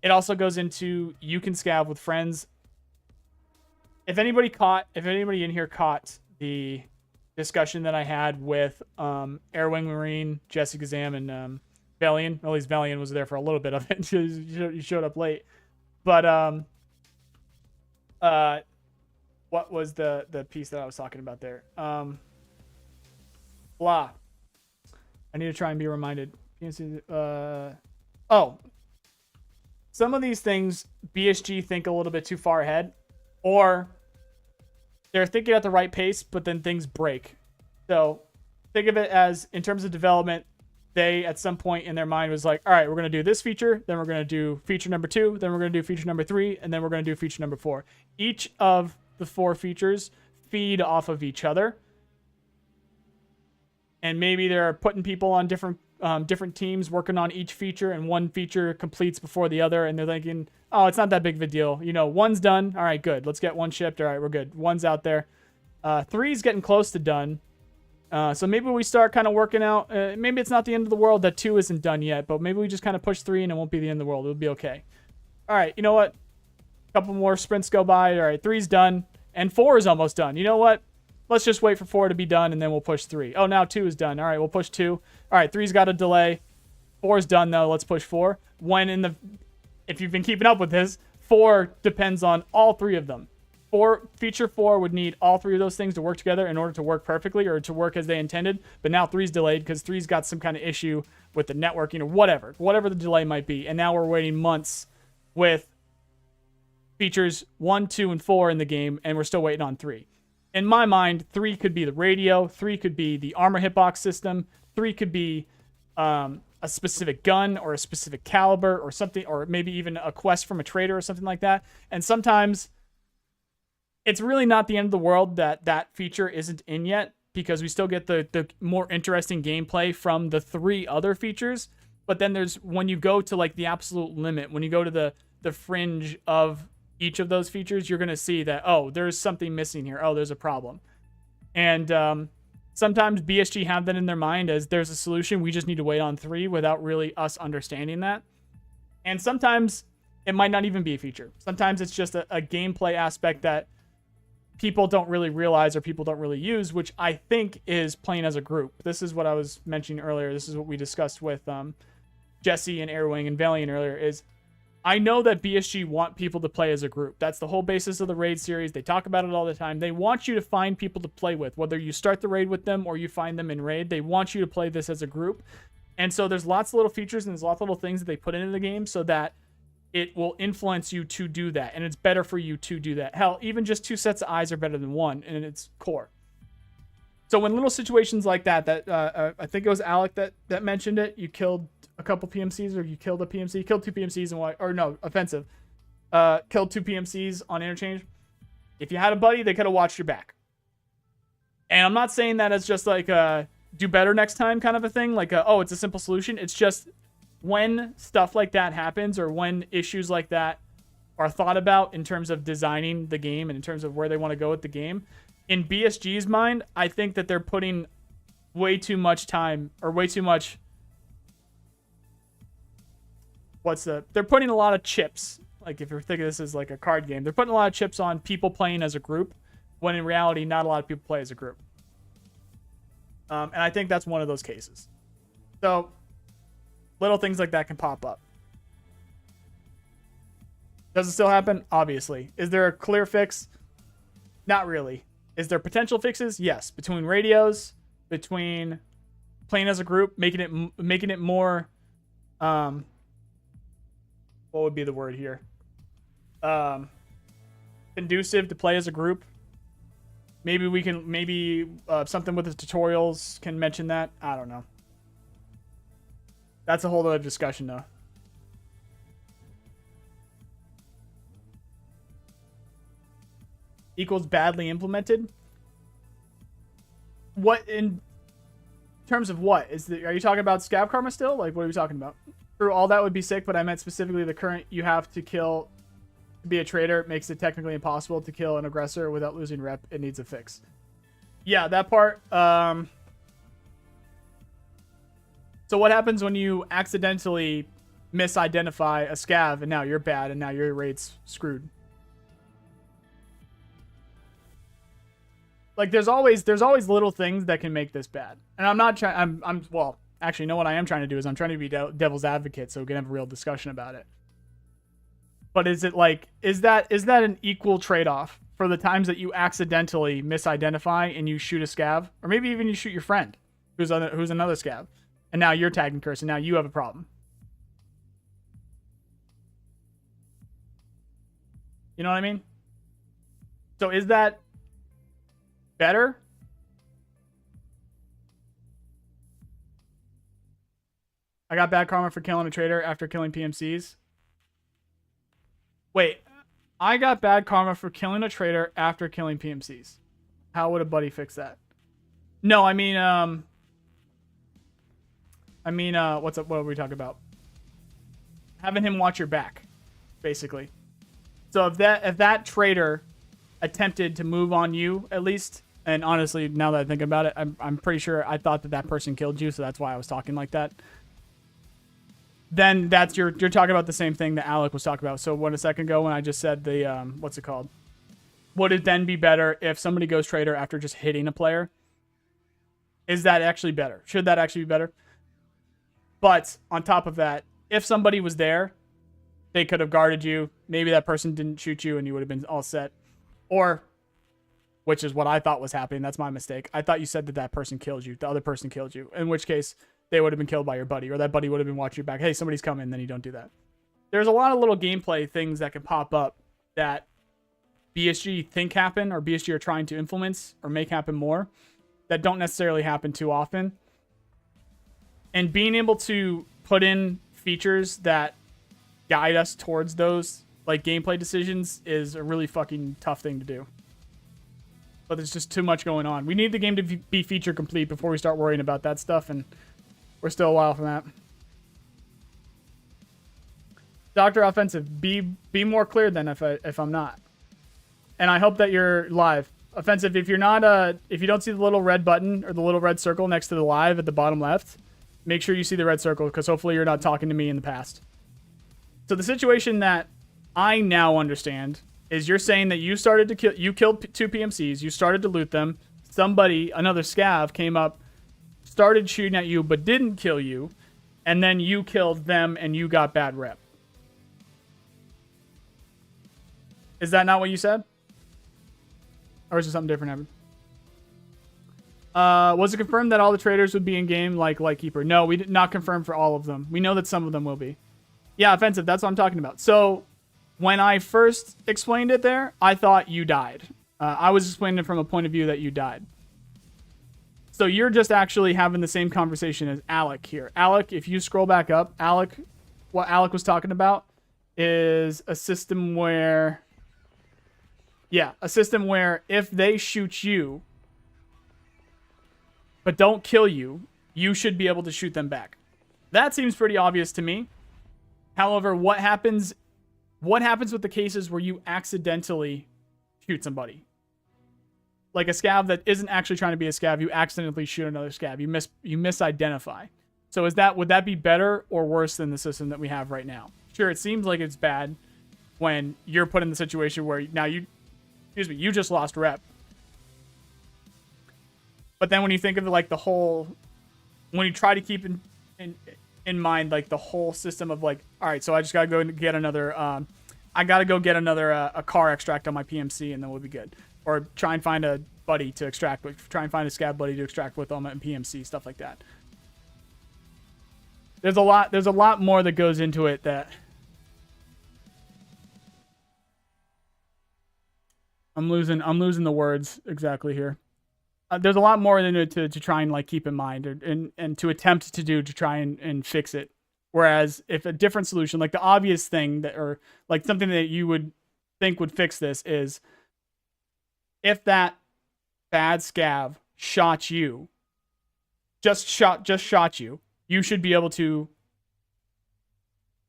It also goes into, you can scav with friends. If anybody in here caught the discussion that I had with Airwing Marine, Jesse Gazam, and Valian, at least Valian was there for a little bit of it. He showed up late. But what was the piece that I was talking about there? Blah. I need to try and be reminded. Oh. Some of these things, BSG think a little bit too far ahead. Or they're thinking at the right pace, but then things break. So think of it as, in terms of development, they, at some point in their mind, was like, all right, we're going to do this feature, then we're going to do feature number 2, then we're going to do feature number 3, and then we're going to do feature number 4. Each of the 4 features feed off of each other. And maybe they're putting people on different teams working on each feature, and one feature completes before the other, and they're thinking, oh, it's not that big of a deal. You know, 1's done. All right, good. Let's get 1 shipped. All right, we're good. 1's out there. 3's getting close to done. So maybe we start kind of working out. Maybe it's not the end of the world that 2 isn't done yet, but maybe we just kind of push 3 and it won't be the end of the world. It'll be okay. All right, you know what? A couple more sprints go by. All right, 3's done, and 4 is almost done. You know what? Let's just wait for 4 to be done, and then we'll push 3. Oh, now 2 is done. All right, we'll push 2. All right, 3's got a delay. 4's done, though. Let's push 4. If you've been keeping up with this, 4 depends on all 3 of them. Feature 4 would need all 3 of those things to work together in order to work perfectly, or to work as they intended. But now 3's delayed because 3's got some kind of issue with the networking or whatever the delay might be. And now we're waiting months with features 1, 2, and 4 in the game, and we're still waiting on 3. In my mind, 3 could be the radio, 3 could be the armor hitbox system, 3 could be a specific gun or a specific caliber or something, or maybe even a quest from a trader or something like that. And sometimes it's really not the end of the world that that feature isn't in yet, because we still get the more interesting gameplay from the 3 other features. But then there's, when you go to like the absolute limit, when you go to the fringe of each of those features, you're going to see that, oh, there's something missing here. Oh, there's a problem. And sometimes BSG have that in their mind as there's a solution. We just need to wait on 3 without really us understanding that. And sometimes it might not even be a feature. Sometimes it's just a gameplay aspect that people don't really realize or people don't really use, which I think is playing as a group. This is what I was mentioning earlier. This is what we discussed with Jesse and Airwing and Valiant earlier, is I know that BSG want people to play as a group. That's the whole basis of the raid series. They talk about it all the time. They want you to find people to play with, whether you start the raid with them or you find them in raid. They want you to play this as a group. And so there's lots of little features and there's lots of little things that they put into the game so that it will influence you to do that. And it's better for you to do that. Hell, even just 2 sets of eyes are better than 1 in its core. So when little situations like that I think it was Alec that mentioned it, you killed a couple PMCs, or you killed a PMC, killed 2 PMCs offensive. Killed 2 PMCs on interchange. If you had a buddy, they could have watched your back. And I'm not saying that as just like do better next time kind of a thing, like oh, it's a simple solution. It's just when stuff like that happens, or when issues like that are thought about in terms of designing the game and in terms of where they want to go with the game, in BSG's mind, I think that they're putting way too much time, or way too much, they're putting a lot of chips. Like if you're thinking this is like a card game, they're putting a lot of chips on people playing as a group, when in reality, not a lot of people play as a group. And I think that's one of those cases. So little things like that can pop up. Does it still happen? Obviously. Is there a clear fix? Not really. Is there potential fixes? Yes. Between radios, between playing as a group, making it more what would be the word here? Conducive to play as a group. Maybe something with the tutorials can mention that. I don't know. That's a whole other discussion though. Equals badly implemented. What in terms of what are you talking about? Scav karma still? Like, what are we talking about? True, all that would be sick, but I meant specifically the current you have to kill to be a traitor makes it technically impossible to kill an aggressor without losing rep. It needs a fix. Yeah, that part. So what happens when you accidentally misidentify a scav and now you're bad and now your raid's screwed? Like there's always little things that can make this bad. And I'm not trying. Well, actually, you know what I am trying to do is I'm trying to be devil's advocate so we can have a real discussion about it. But is it like is that an equal trade-off for the times that you accidentally misidentify and you shoot a scav, or maybe even you shoot your friend who's another scav, and now you're tagged and cursed, and now you have a problem? You know what I mean? So is that better? I got bad karma for killing a trader after killing PMCs. Wait, I got bad karma for killing a trader after killing PMCs. How would a buddy fix that? No, I mean, what's up? What are we talking about? Having him watch your back, basically. So if that trader attempted to move on you, at least, and honestly, now that I think about it, I'm pretty sure I thought that person killed you, so that's why I was talking like that. Then that's you're talking about the same thing that Alec was talking about. So what a second ago when I just said the what's it called? Would it then be better if somebody goes trader after just hitting a player? Is that actually better? Should that actually be better? But on top of that, if somebody was there, they could have guarded you. Maybe that person didn't shoot you and you would have been all set. Or, which is what I thought was happening. That's my mistake. I thought you said that person killed you. The other person killed you. In which case, they would have been killed by your buddy. Or that buddy would have been watching your back. Hey, somebody's coming. Then you don't do that. There's a lot of little gameplay things that can pop up that BSG think happen or BSG are trying to influence or make happen more that don't necessarily happen too often. And being able to put in features that guide us towards those like gameplay decisions is a really fucking tough thing to do. But there's just too much going on. We need the game to be feature complete before we start worrying about that stuff, and we're still a while from that. Dr. Offensive, be more clear then if I'm not. And I hope that you're live. Offensive, if you're not if you don't see the little red button or the little red circle next to the live at the bottom left, make sure you see the red circle because hopefully you're not talking to me in the past. So the situation that I now understand is you're saying that you started to kill, you killed 2 PMCs, you started to loot them, somebody, another scav came up, started shooting at you but didn't kill you, and then you killed them and you got bad rep. Is that not what you said? Or is there something different happened? Was it confirmed that all the traders would be in game like Lightkeeper? No, we did not confirm for all of them. We know that some of them will be. Yeah, Offensive, that's what I'm talking about. So when I first explained it there, I thought you died. I was explaining it from a point of view that you died. So you're just actually having the same conversation as Alec here. Alec, if you scroll back up, Alec, what Alec was talking about is a system where... Yeah, a system where if they shoot you, but don't kill you, you should be able to shoot them back. That seems pretty obvious to me. However, what happens with the cases where you accidentally shoot somebody? Like a scav that isn't actually trying to be a scav, you accidentally shoot another scav. You misidentify. So would that be better or worse than the system that we have right now? Sure, it seems like it's bad when you're put in the situation where now you just lost rep. But then when you think of it like the whole, when you try to keep in mind like the whole system of like, all right, so I just gotta go get another, a car extract on my PMC and then we'll be good. Or try and find a buddy to extract with, try and find a scav buddy to extract with on my PMC, stuff like that. There's a lot more that goes into it that I'm losing the words exactly here. There's a lot more in it to try and like keep in mind and to attempt to do to try and fix it. Whereas if a different solution, like the obvious thing that, or like something that you would think would fix this is if that bad scav shot you, just shot you, you should be able to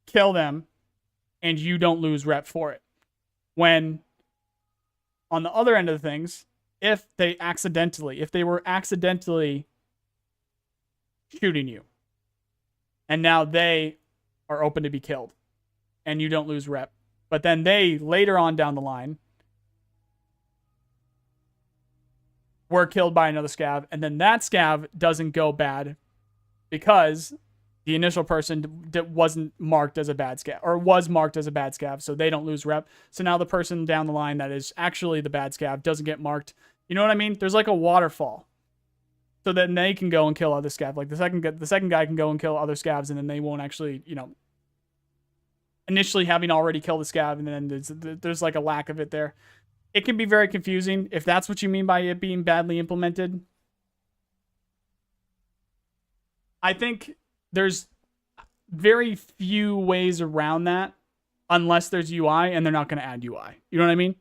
kill them and you don't lose rep for it. When on the other end of the things, if they were accidentally shooting you, and now they are open to be killed, and you don't lose rep. But then they, later on down the line, were killed by another scav, and then that scav doesn't go bad because the initial person wasn't marked as a bad scav, or was marked as a bad scav, so they don't lose rep. So now the person down the line that is actually the bad scav doesn't get marked. You know what I mean? There's like a waterfall. So then they can go and kill other scav. Like the second guy can go and kill other scavs, and then they won't actually, you know, initially having already killed the scav, and then there's like a lack of it there. It can be very confusing if that's what you mean by it being badly implemented. I think there's very few ways around that unless there's UI, and they're not going to add UI. You know what I mean?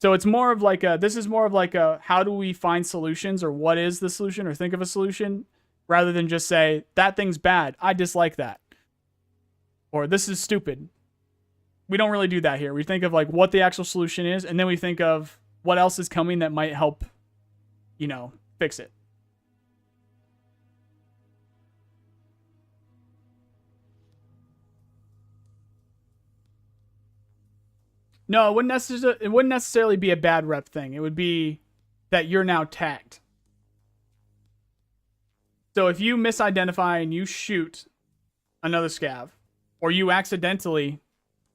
So it's more of like this is more of like how do we find solutions, or what is the solution, or think of a solution, rather than just say, that thing's bad, I dislike that, or this is stupid. We don't really do that here. We think of like what the actual solution is, and then we think of what else is coming that might help, you know, fix it. No, it wouldn't necessarily be a bad rep thing. It would be that you're now tagged. So if you misidentify and you shoot another scav, or you accidentally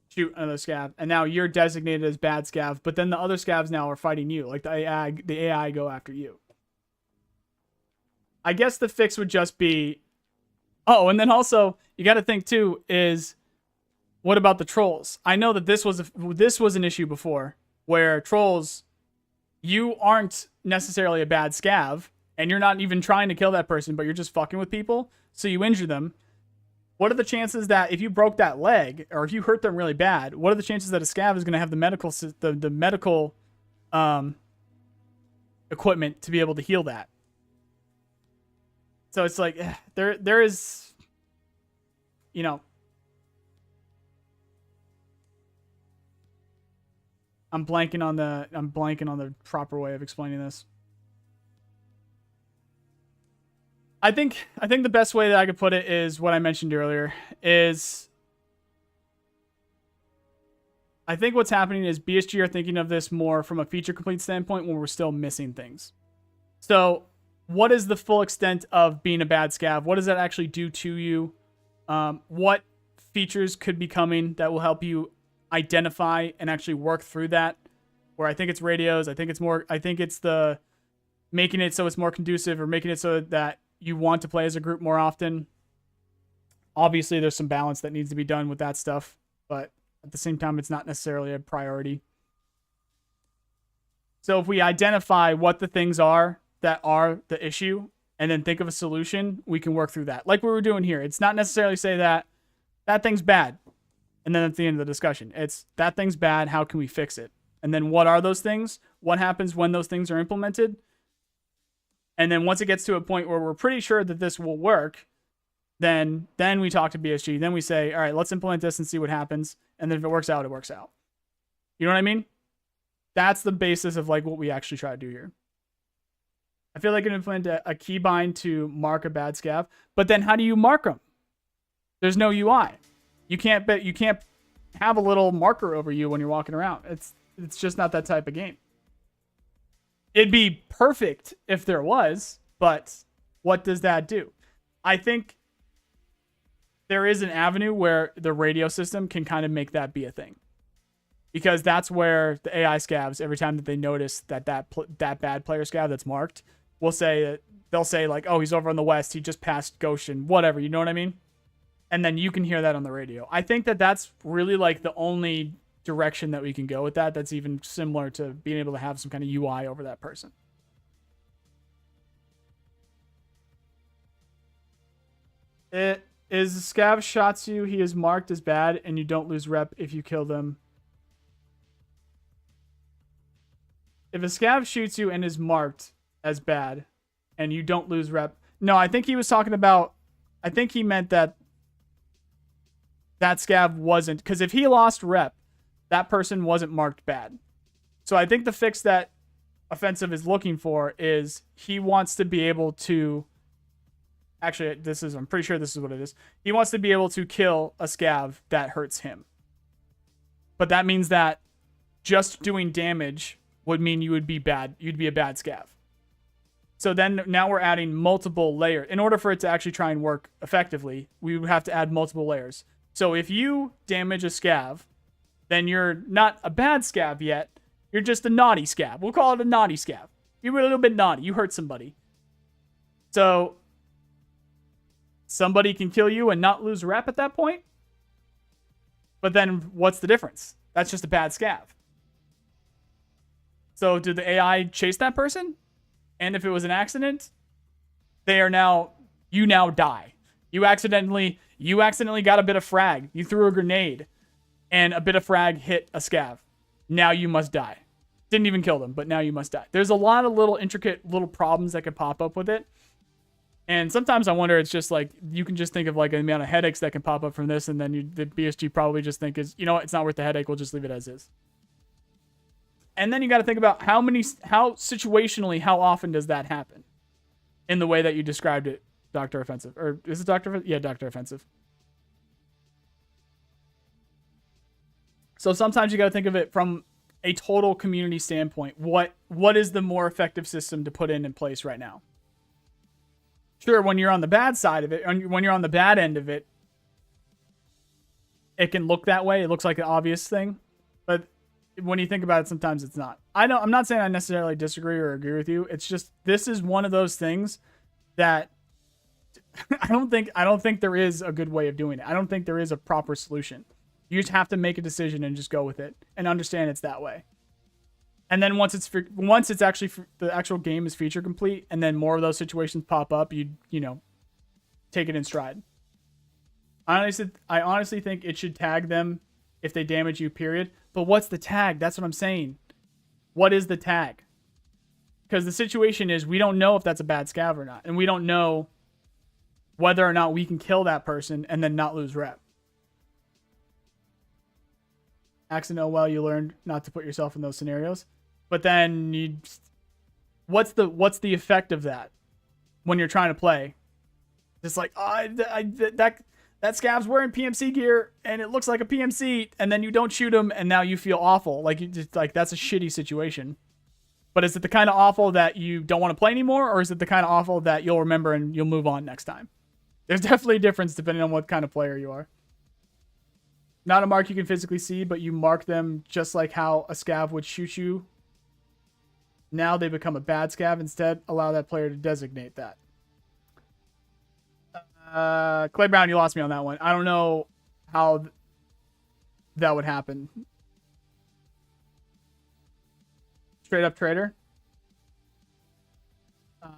shoot another scav, and now you're designated as bad scav, but then the other scavs now are fighting you, like the AI go after you. I guess the fix would just be, oh, and then also you got to think too is, what about the trolls? I know that this was an issue before, where trolls, you aren't necessarily a bad scav, and you're not even trying to kill that person, but you're just fucking with people, so you injure them. What are the chances that if you broke that leg, or if you hurt them really bad, what are the chances that a scav is going to have the medical equipment to be able to heal that? So it's like there is, you know, I'm blanking on the proper way of explaining this. I think the best way that I could put it is what I mentioned earlier, is I think what's happening is BSG are thinking of this more from a feature complete standpoint, when we're still missing things. So what is the full extent of being a bad scav? What does that actually do to you? What features could be coming that will help you identify and actually work through that? Where I think it's radios. I think it's the making it so it's more conducive, or making it so that you want to play as a group more often. Obviously, there's some balance that needs to be done with that stuff, but at the same time, it's not necessarily a priority. So if we identify what the things are that are the issue, and then think of a solution, we can work through that. Like we were doing here. It's not necessarily say that thing's bad, and then that's the end of the discussion. It's that thing's bad, how can we fix it? And then what are those things? What happens when those things are implemented? And then once it gets to a point where we're pretty sure that this will work, then we talk to BSG. Then we say, all right, let's implement this and see what happens. And then if it works out, it works out. You know what I mean? That's the basis of like what we actually try to do here. I feel like I can implement a keybind to mark a bad scav, but then how do you mark them? There's no UI. You can't have a little marker over you when you're walking around. It's just not that type of game. It'd be perfect if there was, but what does that do? I think there is an avenue where the radio system can kind of make that be a thing. Because that's where the AI scavs, every time that they notice that bad player scav that's marked, they'll say like, oh, he's over on the west, he just passed Goshen, whatever, you know what I mean? And then you can hear that on the radio. I think that that's really like the only direction that we can go with that, that's even similar to being able to have some kind of UI over that person. It is scav shots you, he is marked as bad, and you don't lose rep if you kill them. If a scav shoots you and is marked as bad and you don't lose rep. No, I think he was talking about, I think he meant that scav wasn't, because if he lost rep, that person wasn't marked bad. So I think the fix that Offensive is looking for is he wants to be able to Actually, I'm pretty sure this is what it is. He wants to be able to kill a scav that hurts him. But that means that just doing damage would mean you would be bad. You'd be a bad scav. So then now we're adding multiple layers. In order for it to actually try and work effectively, we would have to add multiple layers. So if you damage a scav, then you're not a bad scav yet. You're just a naughty scav. We'll call it a naughty scav. You were a little bit naughty. You hurt somebody. So somebody can kill you and not lose rep at that point. But then what's the difference? That's just a bad scav. So did the AI chase that person? And if it was an accident, you now die. You accidentally got a bit of frag. You threw a grenade and a bit of frag hit a scav. Now you must die. Didn't even kill them, but now you must die. There's a lot of little intricate little problems that could pop up with it. And sometimes I wonder, it's just like, you can just think of like the amount of headaches that can pop up from this. And then the BSG probably just think is, you know what, it's not worth the headache. We'll just leave it as is. And then you got to think about how situationally, how often does that happen in the way that you described it, Dr. Offensive. Or is it Dr. Offensive? Yeah, Dr. Offensive. So sometimes you got to think of it from a total community standpoint. What is the more effective system to put in place right now? Sure, when you're on the bad side of it, when you're on the bad end of it, it can look that way. It looks like an obvious thing. But when you think about it, sometimes it's not. I'm not saying I necessarily disagree or agree with you. It's just, this is one of those things that I don't think there is a good way of doing it. I don't think there is a proper solution. You just have to make a decision and just go with it and understand it's that way. And then once it's actually the actual game is feature complete, and then more of those situations pop up, you know, take it in stride. I honestly think it should tag them if they damage you, period. But what's the tag? That's what I'm saying. What is the tag? Because the situation is, we don't know if that's a bad scav or not. And we don't know whether or not we can kill that person and then not lose rep. Accident, well, you learned not to put yourself in those scenarios. But then what's the effect of that when you're trying to play? It's like, that scav's wearing PMC gear and it looks like a PMC, and then you don't shoot him and now you feel awful. Like, that's a shitty situation. But is it the kind of awful that you don't want to play anymore, or is it the kind of awful that you'll remember and you'll move on next time? There's definitely a difference depending on what kind of player you are. Not a mark you can physically see, but you mark them just like how a scav would shoot you. Now they become a bad scav. Instead, allow that player to designate that. Clay Brown, you lost me on that one. I don't know how that would happen. Straight up trader?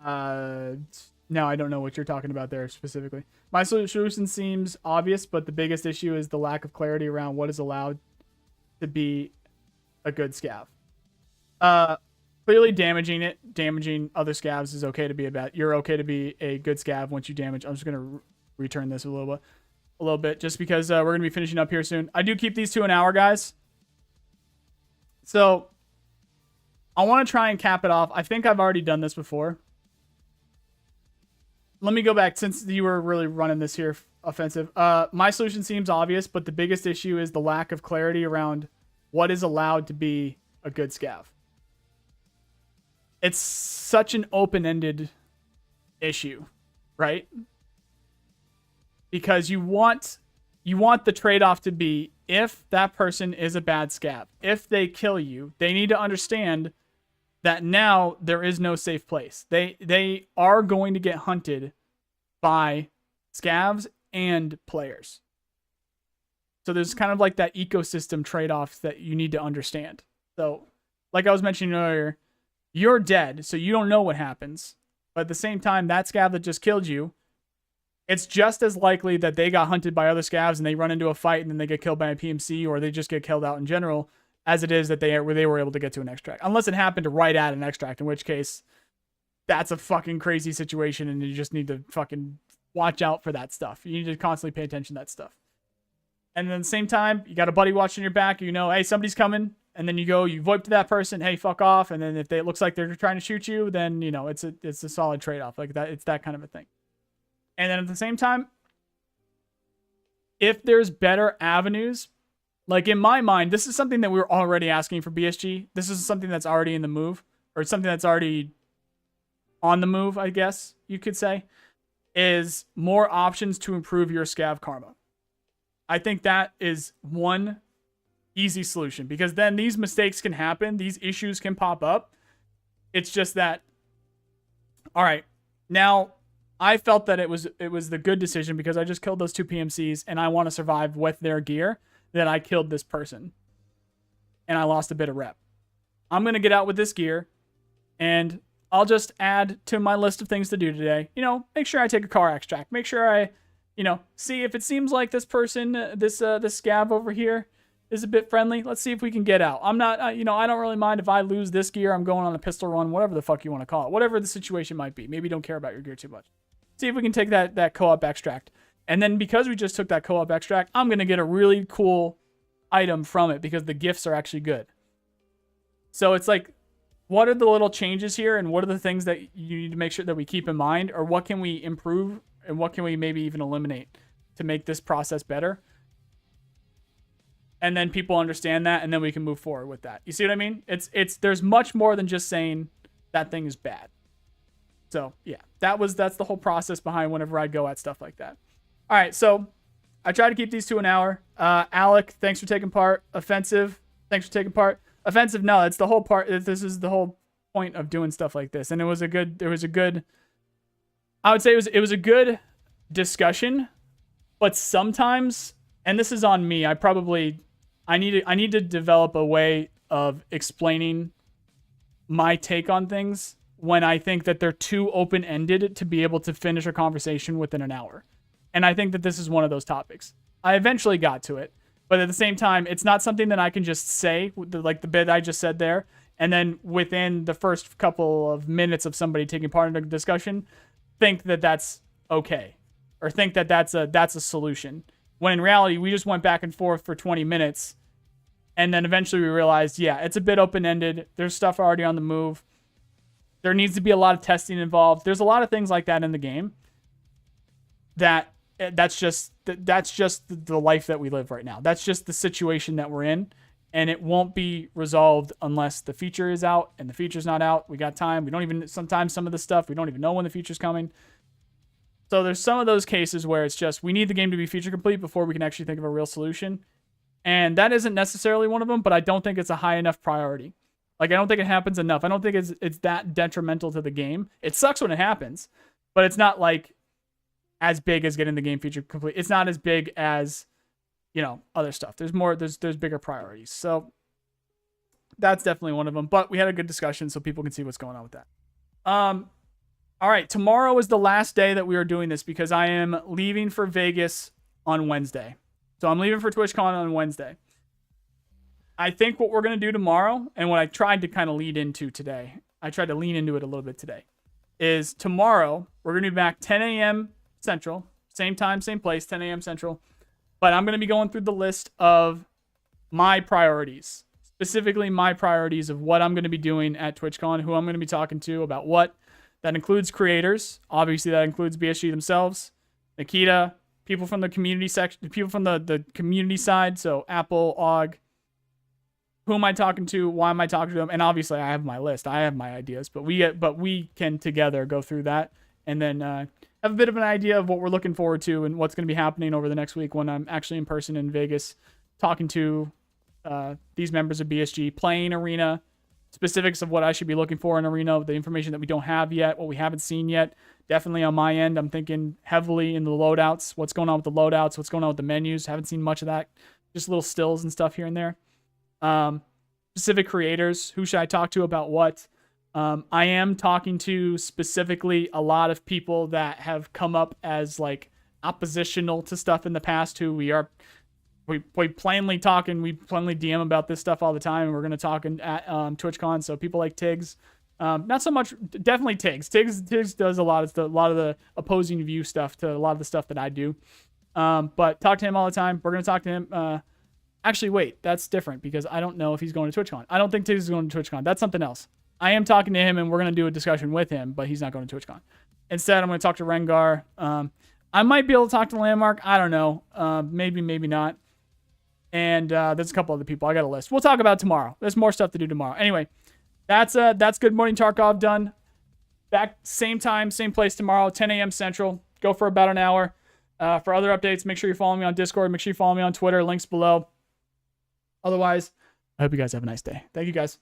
No, I don't know what you're talking about there specifically. My solution seems obvious, but the biggest issue is the lack of clarity around what is allowed to be a good scav. Clearly damaging other scavs is okay to be a bad. You're okay to be a good scav once you damage. I'm just gonna return this a little bit, just because we're gonna be finishing up here soon. I do keep these to an hour, guys. So I want to try and cap it off. I think I've already done this before. Let me go back, since you were really running this here, Offensive. My solution seems obvious, but the biggest issue is the lack of clarity around what is allowed to be a good scav. It's such an open-ended issue, right? Because you want the trade-off to be, if that person is a bad scav, if they kill you, they need to understand that now there is no safe place. They are going to get hunted by scavs and players. So there's kind of like that ecosystem trade-offs that you need to understand. So, like I was mentioning earlier, you're dead, so you don't know what happens. But at the same time, that scav that just killed you, it's just as likely that they got hunted by other scavs and they run into a fight and then they get killed by a PMC, or they just get killed out in general, as it is that they were able to get to an extract. Unless it happened to right at an extract, in which case that's a fucking crazy situation and you just need to fucking watch out for that stuff. You need to constantly pay attention to that stuff. And then at the same time, you got a buddy watching your back, you know, hey, somebody's coming. And then you VoIP to that person, hey, fuck off. And then if it looks like they're trying to shoot you, then, you know, it's a solid trade-off. Like that, it's that kind of a thing. And then at the same time, if there's better avenues, like in my mind, this is something that we were already asking for BSG. This is something that's already in the move, or something that's already on the move, I guess you could say, is more options to improve your scav karma. I think that is one easy solution, because then these mistakes can happen. These issues can pop up. It's just that, all right, now I felt that it was the good decision because I just killed those 2 PMCs and I want to survive with their gear, that I killed this person and I lost a bit of rep. I'm going to get out with this gear and I'll just add to my list of things to do today. You know, make sure I take a car extract. Make sure I, you know, see if it seems like this person, this scav over here is a bit friendly. Let's see if we can get out. I'm not, you know, I don't really mind if I lose this gear. I'm going on a pistol run, whatever the fuck you want to call it. Whatever the situation might be. Maybe don't care about your gear too much. See if we can take that co-op extract. And then because we just took that co-op extract, I'm going to get a really cool item from it because the gifts are actually good. So it's like, what are the little changes here and what are the things that you need to make sure that we keep in mind, or what can we improve and what can we maybe even eliminate to make this process better? And then people understand that, and then we can move forward with that. You see what I mean? There's much more than just saying that thing is bad. So yeah, that's the whole process behind whenever I go at stuff like that. All right, so I try to keep these to an hour. Alec, thanks for taking part. Offensive, thanks for taking part. Offensive, no, it's the whole part. This is the whole point of doing stuff like this. And there was a good, I would say it was a good discussion, but sometimes, and this is on me, I need to develop a way of explaining my take on things when I think that they're too open-ended to be able to finish a conversation within an hour. And I think that this is one of those topics. I eventually got to it, but at the same time, it's not something that I can just say, like the bit I just said there, and then within the first couple of minutes of somebody taking part in a discussion, think that that's okay, or think that that's a solution. When in reality, we just went back and forth for 20 minutes, and then eventually we realized, yeah, it's a bit open-ended. There's stuff already on the move. There needs to be a lot of testing involved. There's a lot of things like that in the game. That's just the life that we live right now. That's just the situation that we're in, and it won't be resolved unless the feature is out, and the feature's not out. We got time. We don't even, sometimes some of the stuff, we don't even know when the feature's coming. So there's some of those cases where it's just, we need the game to be feature complete before we can actually think of a real solution. And that isn't necessarily one of them, but I don't think it's a high enough priority. Like, I don't think it happens enough. I don't think it's that detrimental to the game. It sucks when it happens, but it's not like as big as getting the game feature complete. It's not as big as, you know, other stuff. There's bigger priorities. So that's definitely one of them. But we had a good discussion so people can see what's going on with that. All right, tomorrow is the last day that we are doing this because I am leaving for Vegas on Wednesday. So I'm leaving for TwitchCon on Wednesday. I think what we're going to do tomorrow, and what I tried to kind of lead into today, I tried to lean into it a little bit today, is tomorrow we're going to be back 10 a.m. Central. Same time, same place, 10 a.m. Central. But I'm going to be going through the list of my priorities. Specifically, my priorities of what I'm going to be doing at TwitchCon, who I'm going to be talking to about what. That includes creators. Obviously, that includes BSG themselves, Nikita, people from the community section, people from the community side. So Apple, Og. Who am I talking to? Why am I talking to them? And obviously, I have my list. I have my ideas, but we can together go through that and then have a bit of an idea of what we're looking forward to and what's going to be happening over the next week when I'm actually in person in Vegas, talking to these members of BSG, playing Arena, specifics of what I should be looking for in Arena, the information that we don't have yet, what we haven't seen yet. Definitely on my end, I'm thinking heavily in the loadouts. What's going on with the loadouts? What's going on with the menus? Haven't seen much of that. Just little stills and stuff here and there. Specific creators, who should I talk to about what? I am talking to specifically a lot of people that have come up as like oppositional to stuff in the past, who we plainly talk and we plainly DM about this stuff all the time. And we're going to talk at TwitchCon. So people like Tiggs, not so much, definitely Tiggs. Tiggs does a lot of the opposing view stuff to a lot of the stuff that I do. But talk to him all the time. We're going to talk to him. Actually, wait, that's different because I don't know if he's going to TwitchCon. I don't think Tiggs is going to TwitchCon. That's something else. I am talking to him and we're going to do a discussion with him, but he's not going to TwitchCon. Instead, I'm going to talk to Rengar. I might be able to talk to Landmark. I don't know. Maybe, maybe not. And there's a couple other people. I got a list. We'll talk about it tomorrow. There's more stuff to do tomorrow. Anyway, that's Good Morning Tarkov done. Back same time, same place tomorrow, 10 a.m. Central. Go for about an hour. For other updates, make sure you follow me on Discord. Make sure you follow me on Twitter. Links below. Otherwise, I hope you guys have a nice day. Thank you, guys.